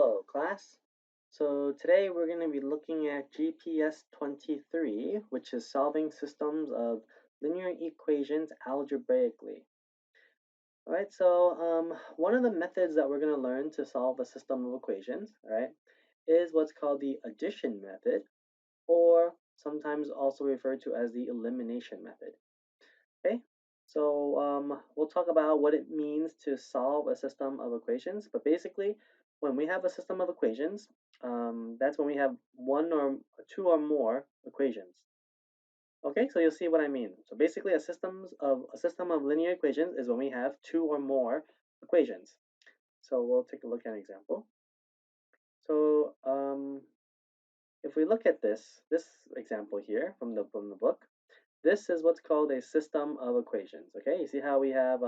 Hello, class. So today we're going to be looking at GPS 23, which is solving systems of linear equations algebraically. All right, so one of the methods that we're going to learn to solve a system of equations, all right, is what's called the addition method, or sometimes also referred to as the elimination method. Okay, so we'll talk about what it means to solve a system of equations. But basically, when we have a system of equations, that's when we have one or two or more equations. Okay, so you'll see what I mean. So basically, a system of linear equations is when we have two or more equations. So we'll take a look at an example. So if we look at this example here from the book, this is what's called a system of equations. Okay, you see how we have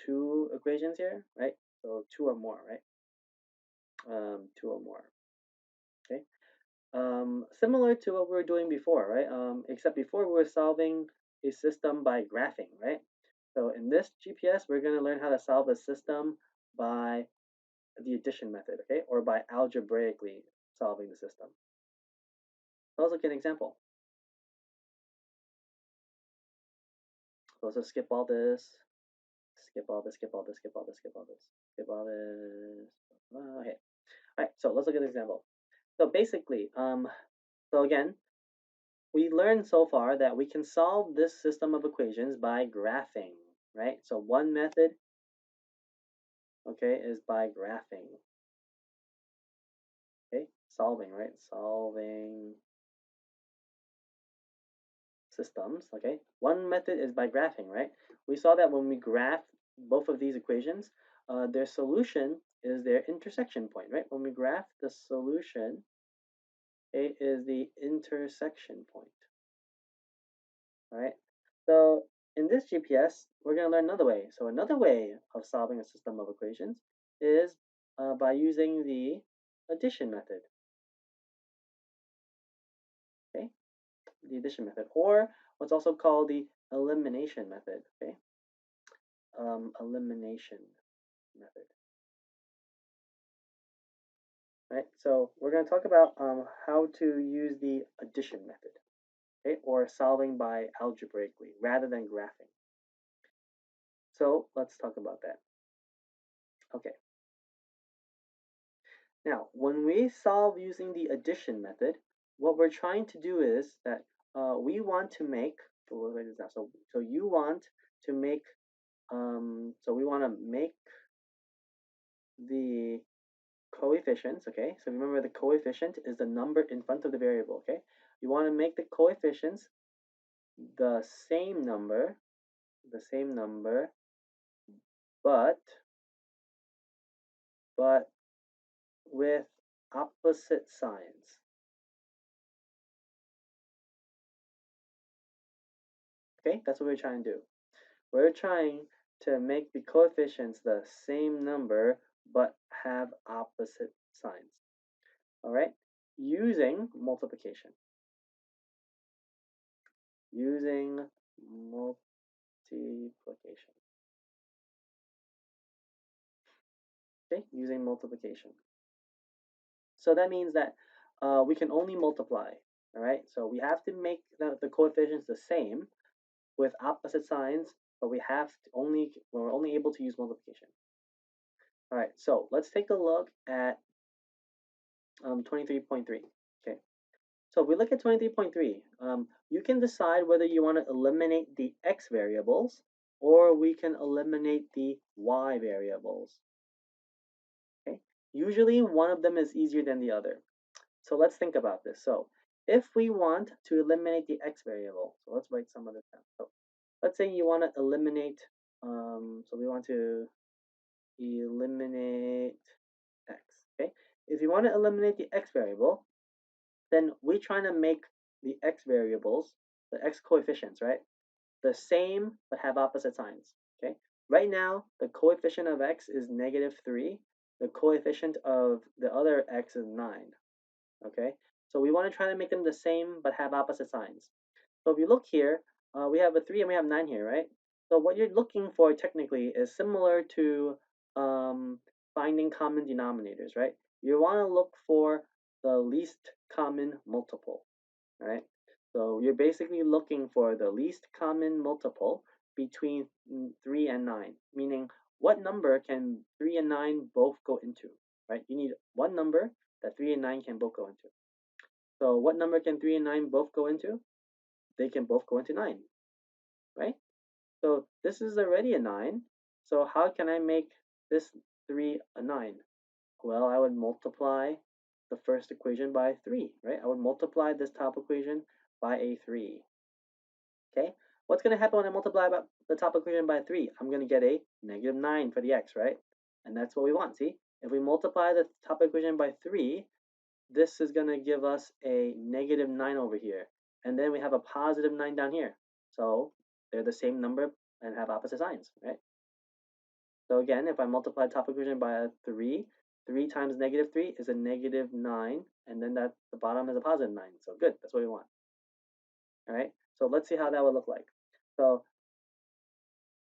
two equations here, right? So two or more, right? Two or more. Okay. Similar to what we were doing before, right? Except before we were solving a system by graphing, right? So in this GPS, we're going to learn how to solve a system by the addition method, okay, or by algebraically solving the system. So let's look at an example. So let's just skip all this. Skip all this, skip all this, skip all this, skip all this, skip all this. Okay. All right, so let's look at an example. So basically, so again, we learned so far that we can solve this system of equations by graphing, right? So one method, okay, is by graphing. Okay, solving, right? Solving systems, okay? One method is by graphing, right? We saw that when we graph both of these equations, their solution is their intersection point, right? When we graph the solution, it is the intersection point, all right? So in this GPS, we're going to learn another way. So another way of solving a system of equations is by using the addition method, okay? The addition method, or what's also called the elimination method, okay? Elimination method. Right, so we're going to talk about how to use the addition method, okay, or solving by algebraically rather than graphing. So let's talk about that. Okay. Now, when we solve using the addition method, what we're trying to do is that we want to make, so you want to make, so we want to make the coefficients, okay? So remember the coefficient is the number in front of the variable, okay? You want to make the coefficients the same number, but with opposite signs. Okay, that's what we're trying to do. We're trying to make the coefficients the same number, but have opposite signs. All right, using multiplication. Using multiplication. Okay, using multiplication. So that means that we can only multiply. All right, so we have to make the coefficients the same with opposite signs, but we're only able to use multiplication. All right, so let's take a look at 23.3. Okay, so if we look at 23.3, you can decide whether you want to eliminate the x variables or we can eliminate the y variables. Okay, usually one of them is easier than the other. So let's think about this. So if we want to eliminate the x variable, so let's write some of this down. So let's say you want to eliminate, so we want to eliminate x, okay? If you want to eliminate the x variable, then we're trying to make the x variables, the x coefficients, right, the same but have opposite signs, okay? Right now, the coefficient of x is -3. The coefficient of the other x is 9, okay? So we want to try to make them the same but have opposite signs. So if you look here, we have a 3 and we have 9 here, right? So what you're looking for technically is similar to finding common denominators, right? You want to look for the least common multiple, right? So you're basically looking for the least common multiple between 3 and 9, meaning what number can 3 and 9 both go into, right? You need one number that 3 and 9 can both go into. So what number can 3 and 9 both go into? They can both go into 9, right? So this is already a 9. So how can I make this 3 a 9? Well, I would multiply the first equation by 3, right? I would multiply this top equation by a 3. Okay, what's going to happen when I multiply the top equation by 3? I'm going to get a negative 9 for the x, right? And that's what we want, see? If we multiply the top equation by 3, this is going to give us a negative 9 over here. And then we have a positive 9 down here. So they're the same number and have opposite signs, right? So again, if I multiply top equation by a 3, 3 times negative 3 is a negative 9, and then the bottom is a positive 9. So good, that's what we want. All right, so let's see how that would look like. So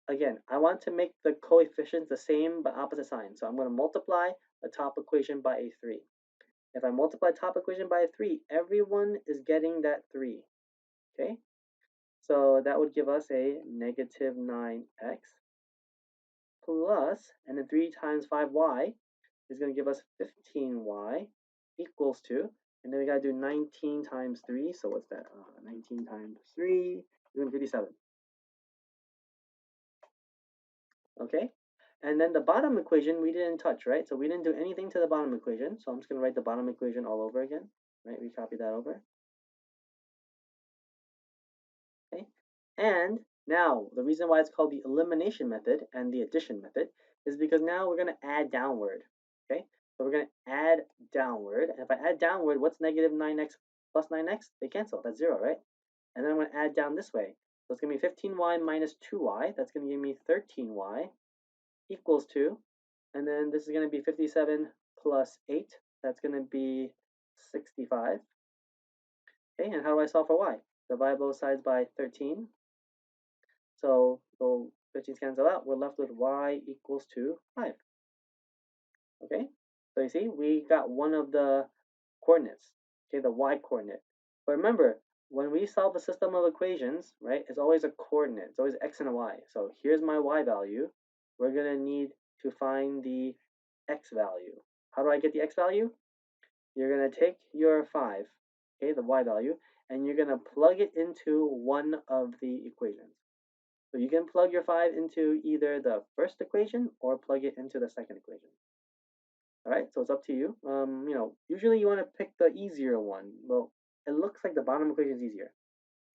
again, I want to make the coefficients the same but opposite signs. So I'm going to multiply the top equation by a 3. If I multiply top equation by a 3, everyone is getting that 3. Okay, so that would give us a negative 9x plus, and then 3 times 5y is going to give us 15y equals to, and then we got to do 19 times 3. So what's that? 19 times 3 is going to be 57. Okay, and then the bottom equation we didn't touch, right? So we didn't do anything to the bottom equation. So I'm just going to write the bottom equation all over again, right? We copy that over. Okay, and now the reason why it's called the elimination method and the addition method is because now we're going to add downward. Okay, so we're going to add downward, and if I add downward, what's negative 9x plus 9x? They cancel, that's 0, right? And then I'm going to add down this way. So it's going to be 15y minus 2y. That's going to give me 13y equals to, and then this is going to be 57 plus 8. That's going to be 65. Okay, and how do I solve for y? Divide both sides by 13. So 13 cancel out. We're left with y equals to 5. Okay, so you see, we got one of the coordinates, okay, the y coordinate. But remember, when we solve a system of equations, right, it's always a coordinate. It's always x and a y. So here's my y value. We're going to need to find the x value. How do I get the x value? You're going to take your 5, okay, the y value, and you're going to plug it into one of the equations. So you can plug your 5 into either the first equation or plug it into the second equation. All right, so it's up to you. Usually you want to pick the easier one. Well, it looks like the bottom equation is easier.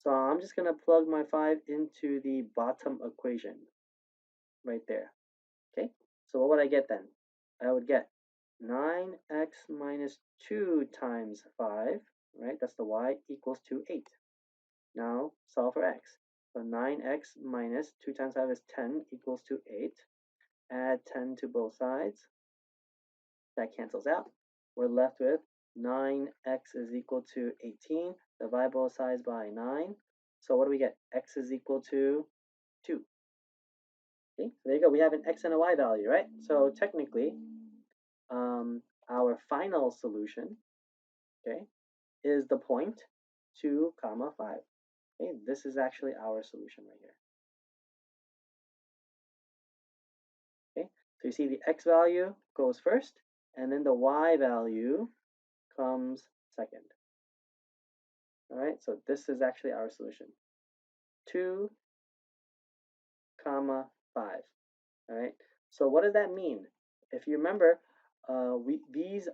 So I'm just going to plug my 5 into the bottom equation right there. Okay, so what would I get then? I would get 9x minus 2 times 5, right? That's the y, equals to 8. Now solve for x. So 9x minus 2 times 5 is 10 equals to 8. Add 10 to both sides. That cancels out. We're left with 9x is equal to 18. Divide both sides by 9. So what do we get? X is equal to 2. Okay, so there you go. We have an x and a y value, right? So technically, our final solution, okay, is the point 2 comma 5. Okay, this is actually our solution right here. Okay, so you see the x value goes first, and then the y value comes second. All right, so this is actually our solution. 2 comma 5. All right, so what does that mean? If you remember, these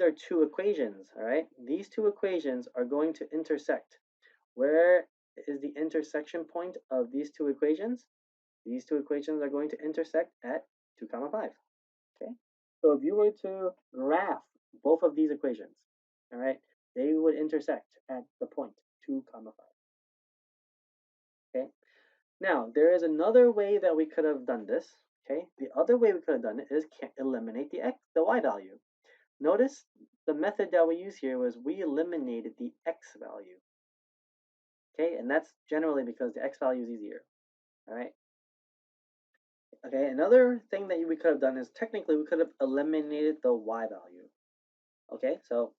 are two equations. All right, these two equations are going to intersect. Where is the intersection point of these two equations? These two equations are going to intersect at 2 comma 5. Okay, so if you were to graph both of these equations, all right, they would intersect at the point 2 comma 5. Okay, now there is another way that we could have done this. Okay, the other way we could have done it is eliminate the y value. Notice the method that we use here was we eliminated the x value. Okay, and that's generally because the x value is easier. All right. Okay, another thing that we could have done is technically we could have eliminated the y value. Okay, so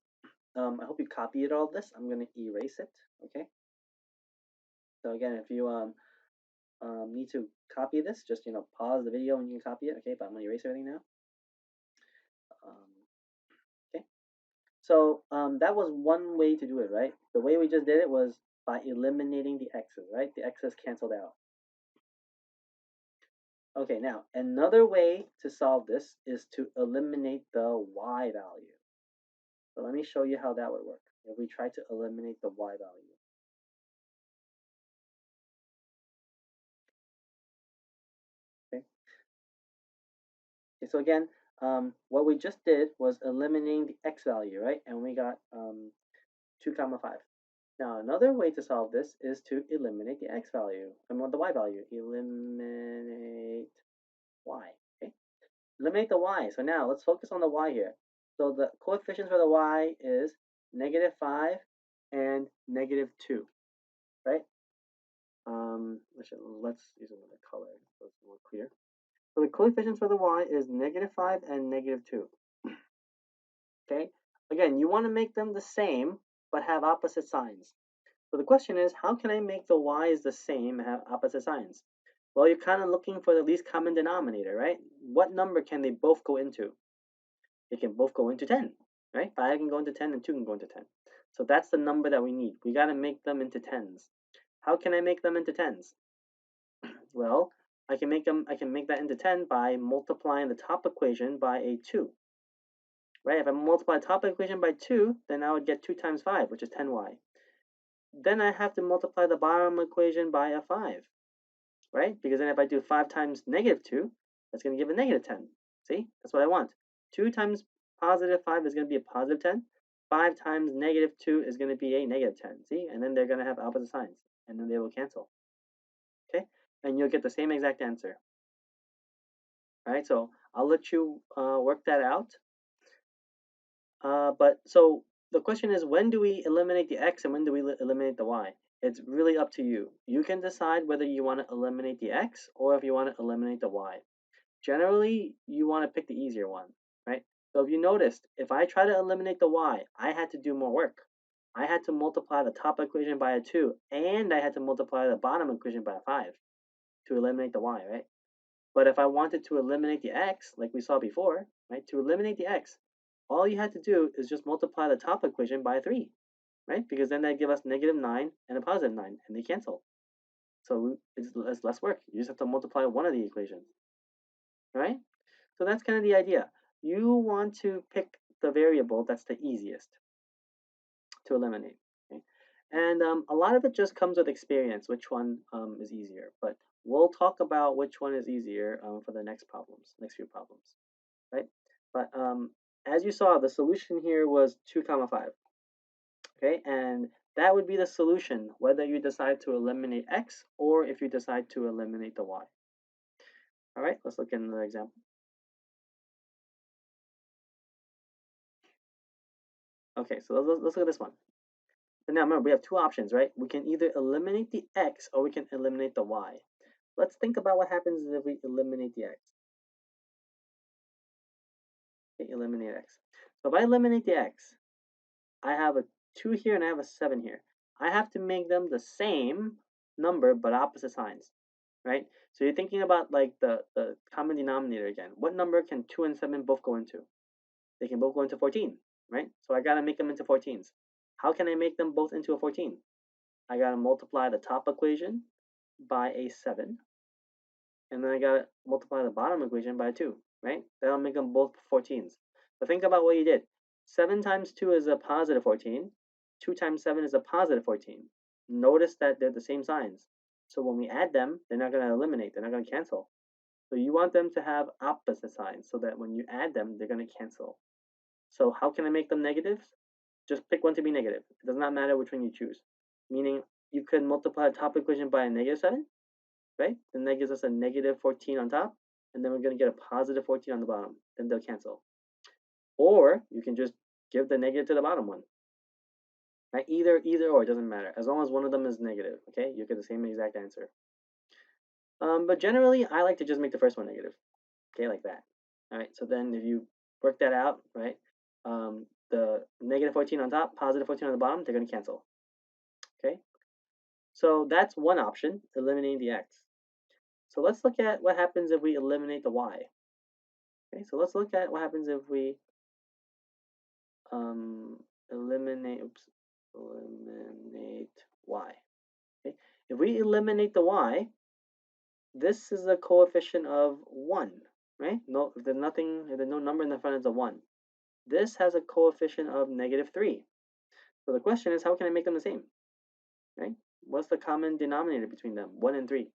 I hope you copied all this. I'm going to erase it. Okay, so again, if you need to copy this, just pause the video and you can copy it. Okay, but I'm going to erase everything now. Okay, so that was one way to do it, right? The way we just did it was by eliminating the x's, right? The x's canceled out. Okay, now another way to solve this is to eliminate the y value. So let me show you how that would work if we try to eliminate the y value. Okay, so again, what we just did was eliminating the x value, right? And we got 2 comma 5. Now another way to solve this is to eliminate the x value, the y value. Eliminate y, okay? Eliminate the y. So now let's focus on the y here. So the coefficients for the y is -5 and -2, right? Let's use another color so it's more clear. So the coefficients for the y is -5 and -2. Okay? Again, you want to make them the same, but have opposite signs. So the question is, how can I make the y's the same and have opposite signs? Well, you're kind of looking for the least common denominator, right? What number can they both go into? They can both go into 10, right? 5 can go into 10 and 2 can go into 10. So that's the number that we need. We got to make them into 10s. How can I make them into 10s? Well, I can make that into 10 by multiplying the top equation by a 2. Right? If I multiply the top equation by 2, then I would get 2 times 5, which is 10y. Then I have to multiply the bottom equation by a 5, right? Because then if I do 5 times -2, that's going to give a -10. See? That's what I want. 2 times +5 is going to be a +10. 5 times -2 is going to be a -10. See? And then they're going to have opposite signs, and then they will cancel. Okay? And you'll get the same exact answer. All right, so I'll let you work that out. But so the question is, when do we eliminate the x and when do we eliminate the y? It's really up to you. You can decide whether you want to eliminate the x or if you want to eliminate the y. Generally, you want to pick the easier one, right? So if you noticed, if I try to eliminate the y, I had to do more work. I had to multiply the top equation by a 2, and I had to multiply the bottom equation by a 5 to eliminate the y, right? But if I wanted to eliminate the x, like we saw before, right, to eliminate the x, all you had to do is just multiply the top equation by 3, right? Because then that give us -9 and a +9, and they cancel. So it's less work. You just have to multiply one of the equations, right? So that's kind of the idea. You want to pick the variable that's the easiest to eliminate. Okay? And a lot of it just comes with experience, which one is easier. But we'll talk about which one is easier for the next few problems, right? But as you saw, the solution here was 2 comma 5. Okay, and that would be the solution whether you decide to eliminate x or if you decide to eliminate the y. All right, let's look at another example. Okay, so let's look at this one. And now remember, we have two options, right? We can either eliminate the x or we can eliminate the y. Let's think about what happens if we eliminate the x. Okay, eliminate x. So if I eliminate the x, I have a 2 here and I have a 7 here. I have to make them the same number but opposite signs, right? So you're thinking about like the common denominator again. What number can 2 and 7 both go into? They can both go into 14, right? So I got to make them into 14s. How can I make them both into a 14? I got to multiply the top equation by a 7, and then I got to multiply the bottom equation by a 2, right? That'll make them both 14s. But think about what you did. 7 times 2 is a positive 14. 2 times 7 is a positive 14. Notice that they're the same signs. So when we add them, they're not going to eliminate. They're not going to cancel. So you want them to have opposite signs so that when you add them, they're going to cancel. So how can I make them negatives? Just pick one to be negative. It does not matter which one you choose. Meaning you could multiply the top equation by a -7, right? Then that gives us a -14 on top, and then we're going to get a positive 14 on the bottom. Then they'll cancel. Or you can just give the negative to the bottom one. Right? Either or, it doesn't matter. As long as one of them is negative, okay? You get the same exact answer. But generally, I like to just make the first one negative. Okay, like that. All right, so then if you work that out, right, the negative 14 on top, positive 14 on the bottom, they're going to cancel. Okay, so that's one option, eliminating the x. So let's look at what happens if we eliminate the y. Okay, so let's look at what happens if we eliminate y. Okay, if we eliminate the y, this is a coefficient of 1, right? No, if there's nothing, if there's no number in the front, it's a 1. This has a coefficient of negative 3. So the question is, how can I make them the same, right? What's the common denominator between them? 1 and 3,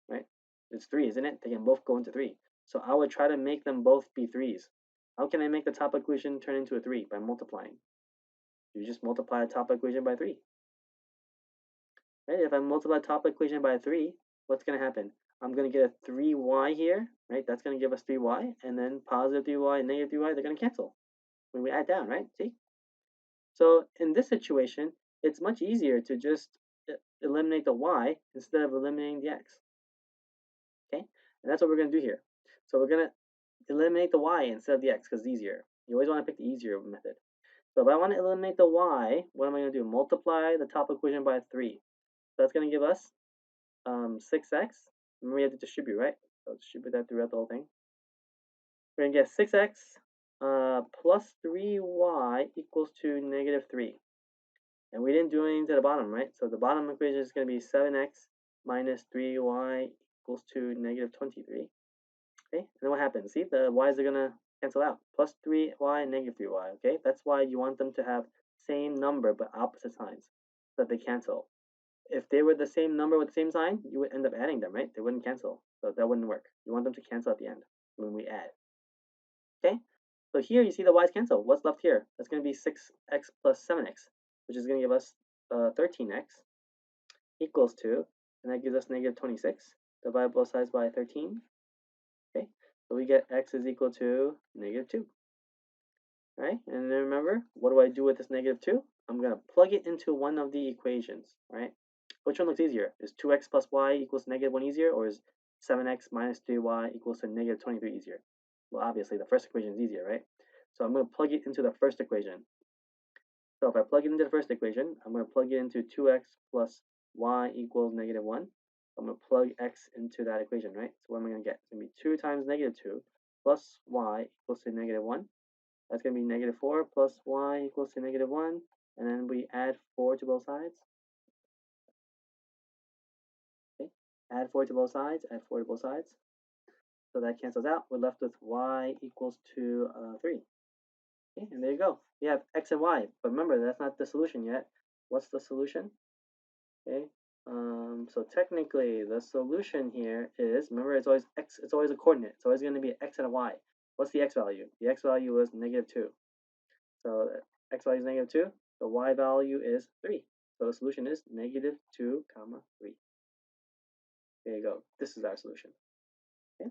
right? It's 3, isn't it? They can both go into 3. So I would try to make them both be 3's. How can I make the top equation turn into a 3? By multiplying. You just multiply the top equation by 3. Right? If I multiply the top equation by 3, what's going to happen? I'm going to get a 3y here, right? That's going to give us 3y, and then positive 3y and negative 3y, they're going to cancel when we add down, right? See? So in this situation, it's much easier to just eliminate the y instead of eliminating the x. Okay? And that's what we're going to do here. So we're going to eliminate the y instead of the x because it's easier. You always want to pick the easier method. So if I want to eliminate the y, what am I going to do? Multiply the top equation by 3. So that's going to give us 6x. Remember, we have to distribute, right? So distribute that throughout the whole thing. We're going to get 6x plus 3y equals to negative 3. And we didn't do anything to the bottom, right? So the bottom equation is going to be 7x minus 3y equals to negative 23. Okay, and then what happens? See, the y's are going to cancel out. Plus 3y and negative 3y, okay? That's why you want them to have same number but opposite signs so that they cancel. If they were the same number with the same sign, you would end up adding them, right? They wouldn't cancel. So that wouldn't work. You want them to cancel at the end when we add. Okay? So here you see the y's cancel. What's left here? That's going to be 6x plus 7x, which is going to give us 13x equals to, and that gives us negative 26. Divide both sides by 13. Okay? So we get x is equal to negative 2. Right? And then remember, what do I do with this negative 2? I'm going to plug it into one of the equations, right? Which one looks easier? Is 2x plus y equals negative 1 easier, or is 7x minus 3y equals to negative 23 easier? Well, obviously, the first equation is easier, right? So I'm going to plug it into the first equation. So if I plug it into the first equation, I'm going to plug it into 2x plus y equals negative 1. I'm going to plug x into that equation, right? So what am I going to get? It's going to be 2 times negative 2 plus y equals to negative 1. That's going to be negative 4 plus y equals to negative 1. And then we add 4 to both sides. Okay. Add 4 to both sides. Add 4 to both sides. So that cancels out. We're left with y equals to 3. Okay, and there you go. We have x and y. But remember, that's not the solution yet. What's the solution? Okay. So technically, the solution here is, remember, it's always x. It's always a coordinate. It's always going to be an x and a y. What's the x value? The x value is negative 2. So x value is negative 2. The y value is 3. So the solution is negative 2 comma 3. There you go. This is our solution. Okay.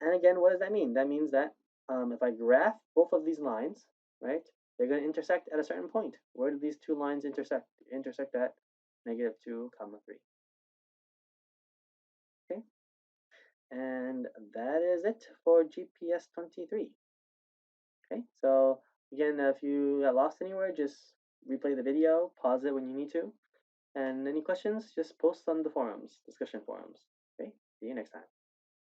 And again, what does that mean? That means that if I graph both of these lines, right, they're going to intersect at a certain point. Where do these two lines intersect? They intersect at negative 2 comma 3. Okay. And that is it for GPS 23. Okay. So again, if you got lost anywhere, just replay the video, pause it when you need to. And any questions, just post on the forums, discussion forums. Okay, see you next time.